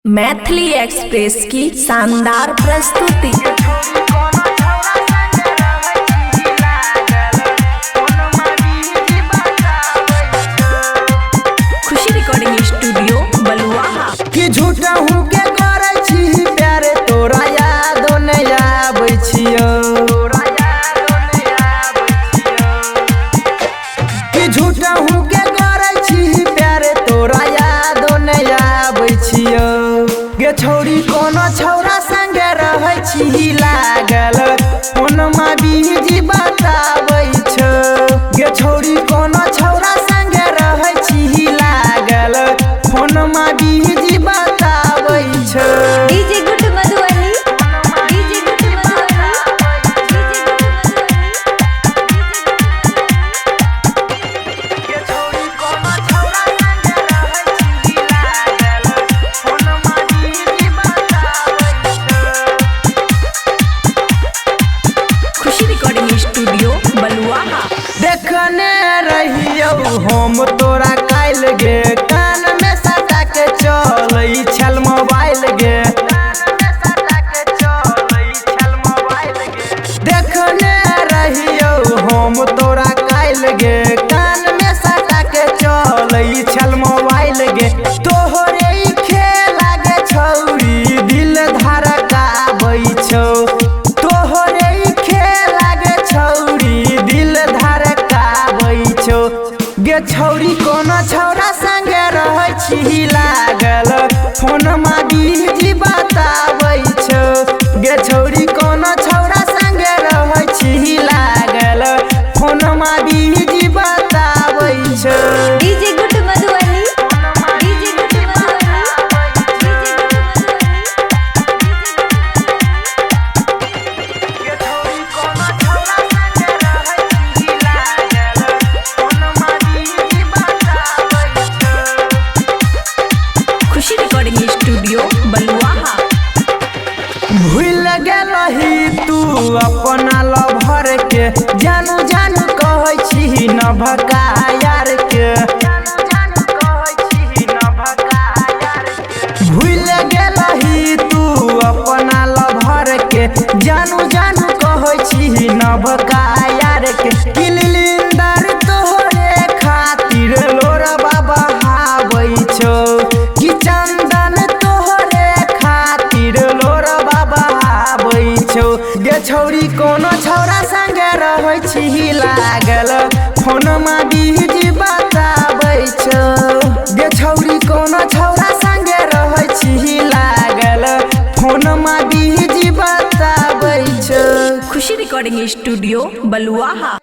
Maithili express की शानदार प्रस्तुति। खुशी रिकॉर्डिंग स्टूडियो बलुआहा। कि झूठा हूँ के करे छी प्यार तोरा याद नहीं आबै छियो। कि झूठा हूँ के करे छी प्यार तोरा याद नहीं आबै छियो। गे छौरी कोनो छौरा संगे रहै छी लागल फोनमा बीजी बताबै छ। गे छौरी कोनो छौरा संगे रहै छी लागल फोनमा बीजी बताबै छ। DJ good Madhubani, DJ good Madhubani, गे छौरी कोनो छौरा संगे रहै छी लागल फोनमा बीजी बताबै छ। खुशी रिकॉर्डिंग स्टूडियो बलुआहा। देखने रहियो हम तोरा काल गे कान में सटा के चलै छल मोबाइल गे। देखने रहियो हम तोरा काल गे कान में सटा के चलै छल मोबाइल गे। तोहरे ई खेला गे छौरी दिल धड़काबै छौ। तोहरे ई खेला गे छौरी दिल धड़काबै छौ। गे छौरी कोनो छौरा संगे रहै छी लागल फोनमा बीजी बताबै छौ। गे छौरी कोनो छौरा संगे रहै छी लागल फोनमा बीजी बताबै छौ। DJ good Madhubani, DJ good Madhubani, गे छौरी कोनो छौरा संगे रहै छी लागल फोनमा बीजी बताबै छौ। खुशी रिकॉर्डिंग स्टूडियो बलुआहा। भूल गेलही तू अपना लभर के जानू जानू कहै छी न भका यार के। भूल गेलही तू अपना लभर के जानू जानू कहै छी न भका यार के। किलिंदर तोहरे खातिर लोर बाबा हाबै छौ। कि चंदन तोहरे खातिर लोर बाबा हाबै छौ। गे छौरी कोनो छौरा संगे रहै छी लागल फोनमा बीजी बताबै छौ। गे छौरी कोनो छौरा संगे रहै छी लागल फोनमा बीजी बताबै छौ। खुशी रिकॉर्डिंग स्टूडियो बलुआहा।